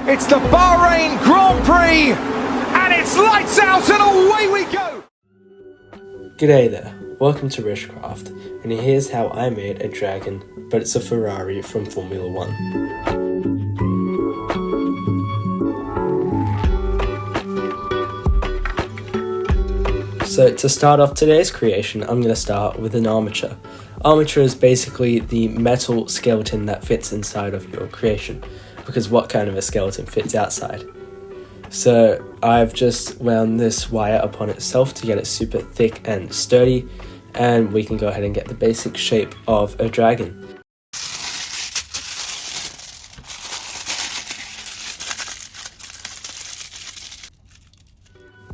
It's the Bahrain Grand Prix, and it's lights out and away we go! G'day there, welcome to RishCraft, and here's how I made a dragon, but it's a Ferrari from Formula 1. So to start off today's creation, I'm going to start with an armature. Armature is basically the metal skeleton that fits inside of your creation, because what kind of a skeleton fits outside? So I've just wound this wire upon itself to get it super thick and sturdy, and we can go ahead and get the basic shape of a dragon.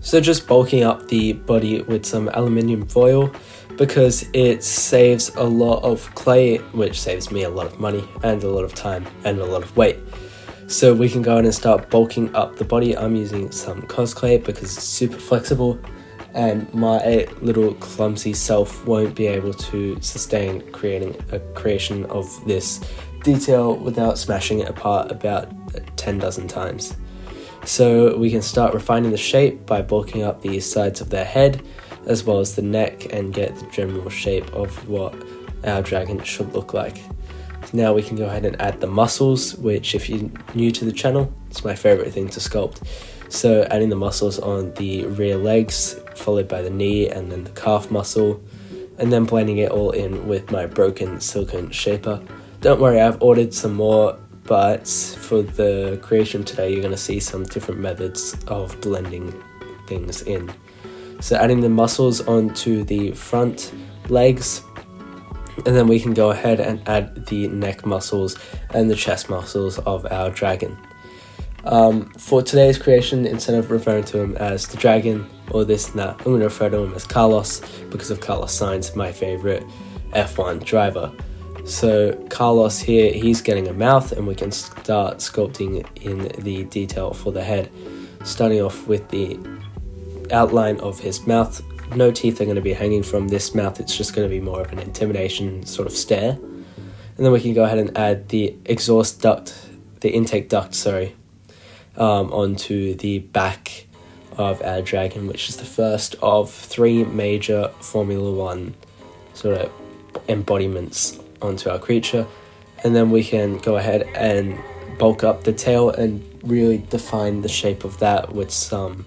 So just bulking up the body with some aluminium foil, because it saves a lot of clay, which saves me a lot of money and a lot of time and a lot of weight. So we can go in and start bulking up the body. I'm using some CosClay because it's super flexible, and my little clumsy self won't be able to sustain creating a creation of this detail without smashing it apart about 10 dozen times. So we can start refining the shape by bulking up the sides of their head as well as the neck and get the general shape of what our dragon should look like. Now we can go ahead and add the muscles, which if you're new to the channel, it's my favorite thing to sculpt. So adding the muscles on the rear legs, followed by the knee and then the calf muscle, and then blending it all in with my broken silicone shaper. Don't worry, I've ordered some more, but for the creation today, you're going to see some different methods of blending things in. So adding the muscles onto the front legs, and then we can go ahead and add the neck muscles and the chest muscles of our dragon. For today's creation, instead of referring to him as the dragon or this and that, I'm going to refer to him as Carlos, because of Carlos Sainz, my favorite F1 driver. So Carlos here, he's getting a mouth, and we can start sculpting in the detail for the head, starting off with the outline of his mouth. No teeth are going to be hanging from this mouth, it's just going to be more of an intimidation sort of stare. And then we can go ahead and add the exhaust duct, the intake duct, onto the back of our dragon, which is the first of 3 major Formula 1 sort of embodiments onto our creature. And then we can go ahead and bulk up the tail and really define the shape of that with some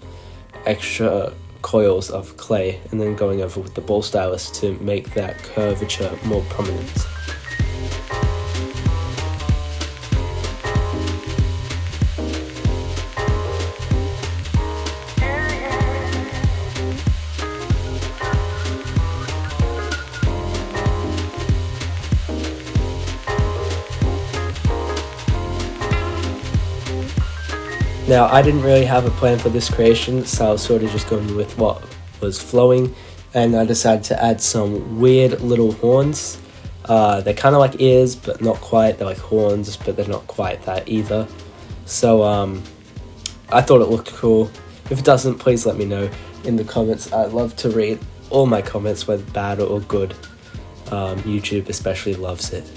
extra coils of clay, and then going over with the ball stylus to make that curvature more prominent. Now, I didn't really have a plan for this creation, so I was sort of just going with what was flowing, and I decided to add some weird little horns. They're kind of like ears, but not quite. They're like horns, but they're not quite that either. So I thought it looked cool. If it doesn't, please let me know in the comments. I'd love to read all my comments, whether bad or good. YouTube especially loves it.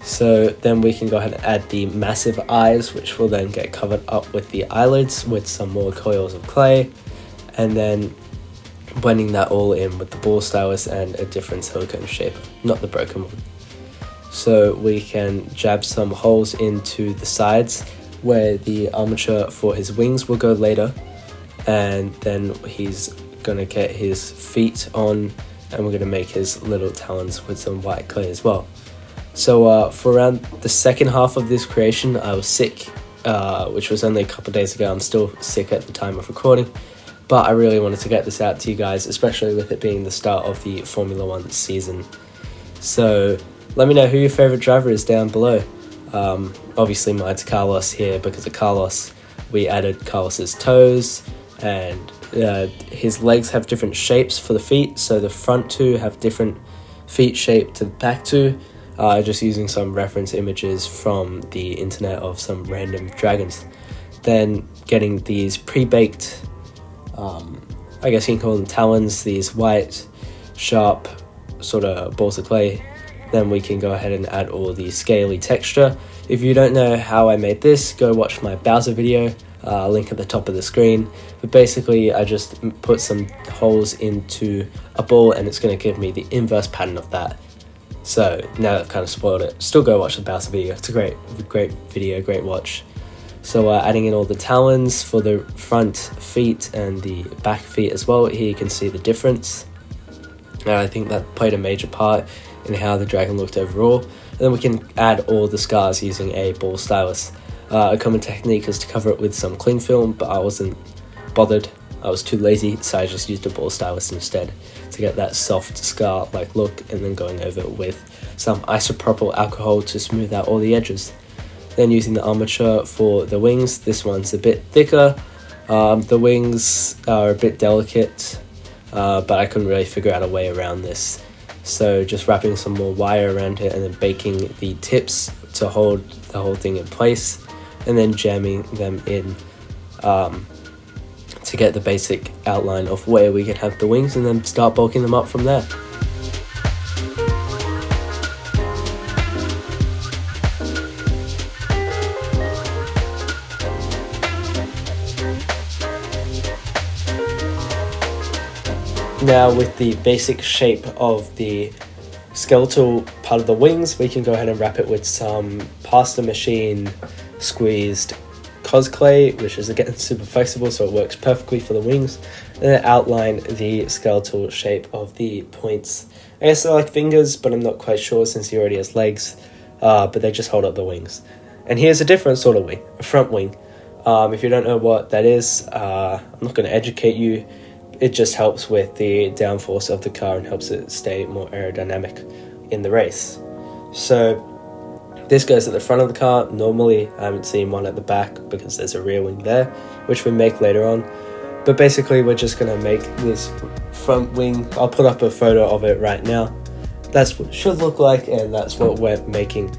So then we can go ahead and add the massive eyes, which will then get covered up with the eyelids with some more coils of clay, and then blending that all in with the ball stylus and a different silicone shaper, not the broken one. So we can jab some holes into the sides where the armature for his wings will go later, and then he's gonna get his feet on, and we're gonna make his little talons with some white clay as well. So for around the second half of this creation, I was sick, which was only a couple of days ago. I'm still sick at the time of recording, but I really wanted to get this out to you guys, especially with it being the start of the Formula 1 season. So let me know who your favorite driver is down below. Obviously mine's Carlos here. Because of Carlos, we added Carlos's toes, and his legs have different shapes for the feet. So the front two have different feet shape to the back two. Just using some reference images from the internet of some random dragons. Then getting these pre-baked, I guess you can call them talons, these white, sharp sort of balls of clay. Then we can go ahead and add all the scaly texture If you don't know how I made this, go watch my Bowser video, link at the top of the screen. But basically I just put some holes into a ball and it's going to give me the inverse pattern of that. So now that I've kind of spoiled it, still go watch the Bowser video. It's a great video, great watch. So adding in all the talons for the front feet and the back feet as well. Here you can see the difference. And I think that played a major part in how the dragon looked overall. And then we can add all the scars using a ball stylus. A common technique is to cover it with some cling film, but I wasn't bothered. I was too lazy, so I just used a ball stylus instead to get that soft scar-like look, and then going over it with some isopropyl alcohol to smooth out all the edges. Then using the armature for the wings. This one's a bit thicker. The wings are a bit delicate, but I couldn't really figure out a way around this. So just wrapping some more wire around it and then baking the tips to hold the whole thing in place, and then jamming them in to get the basic outline of where we can have the wings, and then start bulking them up from there. Now with the basic shape of the skeletal part of the wings, we can go ahead and wrap it with some pasta machine squeezed CosClay, which is again super flexible, so it works perfectly for the wings, and then outline the skeletal shape of the points. I guess they're like fingers, but I'm not quite sure since he already has legs, but they just hold up the wings. And here's a different sort of wing, a front wing. If you don't know what that is, I'm not going to educate you. It just helps with the downforce of the car and helps it stay more aerodynamic in the race. So this goes at the front of the car. Normally I haven't seen one at the back because there's a rear wing there, which we make later on. But basically we're just going to make this front wing. I'll put up a photo of it right now. That's what it should look like, and that's what we're making.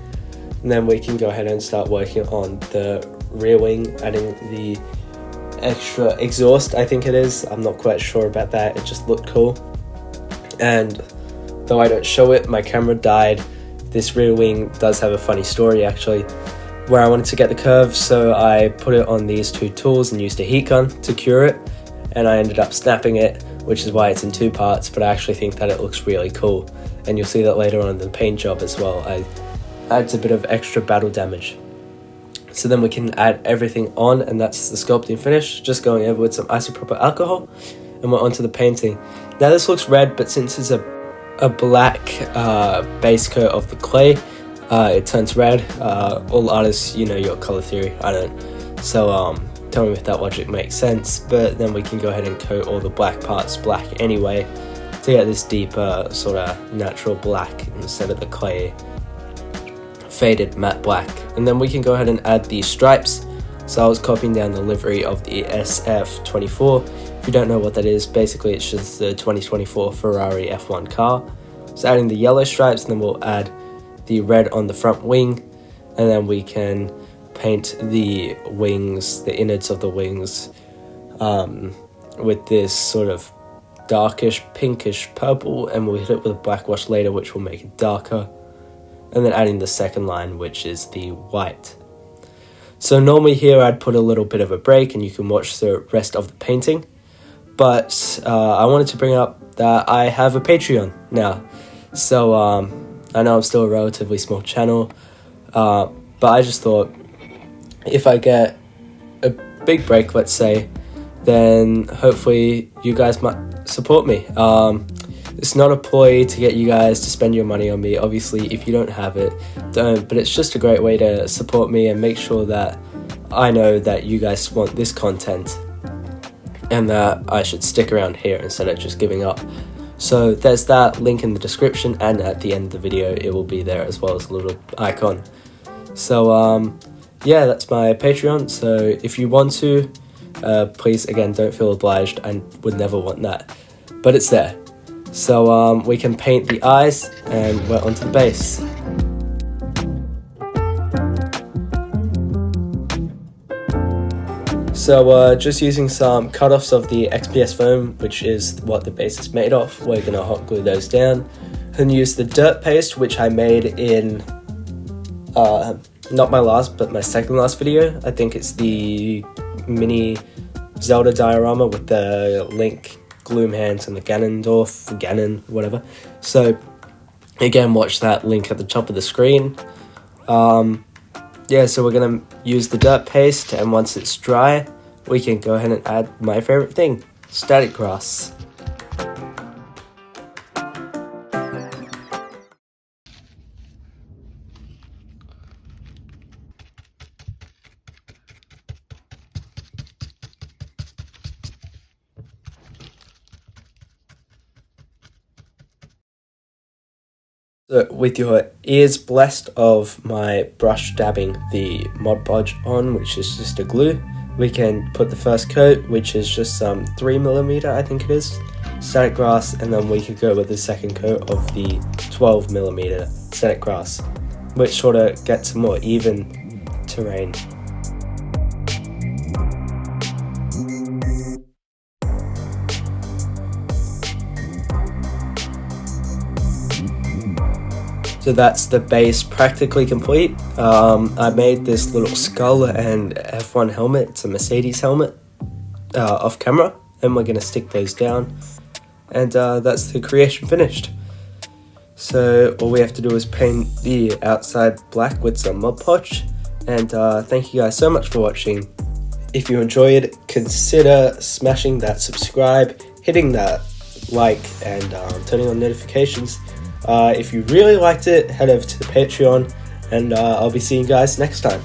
And then we can go ahead and start working on the rear wing, adding the extra exhaust, I think it is. I'm not quite sure about that. It just looked cool. And though I don't show it, my camera died. This rear wing does have a funny story actually, where I wanted to get the curve, so I put it on these two tools and used a heat gun to cure it, and I ended up snapping it, which is why it's in two parts, but I actually think that it looks really cool, and you'll see that later on in the paint job as well. I adds a bit of extra battle damage. So then we can add everything on, and that's the sculpting finish, just going over with some isopropyl alcohol, and we're onto the painting. Now this looks red, but since it's a black base coat of the clay, it turns red. All artists, you know your color theory, I don't. So tell me if that logic makes sense, but then we can go ahead and coat all the black parts black anyway to get this deeper sort of natural black instead of the clay faded matte black. And then we can go ahead and add the stripes. So I was copying down the livery of the SF24. If you don't know what that is, basically it's just the 2024 Ferrari F1 car. So adding the yellow stripes, and then we'll add the red on the front wing, and then we can paint the wings, the innards of the wings, with this sort of darkish pinkish purple, and we'll hit it with a black wash later, which will make it darker. And then adding the second line, which is the white. So normally here I'd put a little bit of a break and you can watch the rest of the painting, but I wanted to bring up that I have a Patreon now. So I know I'm still a relatively small channel, but I just thought if I get a big break, let's say, then hopefully you guys might support me. It's not a ploy to get you guys to spend your money on me. Obviously, if you don't have it, don't. But it's just a great way to support me and make sure that I know that you guys want this content and that I should stick around here instead of just giving up. So there's that link in the description, and at the end of the video it will be there as well as a little icon. So yeah, that's my Patreon. So if you want to, please, again, don't feel obliged. I would never want that, but it's there. So we can paint the eyes, and we're onto the base. So just using some cut-offs of the XPS foam, which is what the base is made of, we're going to hot glue those down. And use the dirt paste, which I made in not my last, but my second last video. I think it's the mini Zelda diorama with the Link, Gloom hands, and the Ganon, whatever. So again, watch that link at the top of the screen. Yeah, so we're gonna use the dirt paste, and once it's dry, we can go ahead and add my favorite thing, static grass. So with your ears blessed of my brush dabbing the Mod Podge on, which is just a glue, we can put the first coat, which is just some 3mm, I think it is, static grass, and then we could go with the second coat of the 12mm static grass, which sort of gets a more even terrain. So that's the base practically complete. I made this little skull and F1 helmet. It's a Mercedes helmet off camera, and we're going to stick those down, and that's the creation finished. So all we have to do is paint the outside black with some Mod Podge, and thank you guys so much for watching. If you enjoyed, consider smashing that subscribe, hitting that like, and turning on notifications. If you really liked it, head over to the Patreon, and I'll be seeing you guys next time.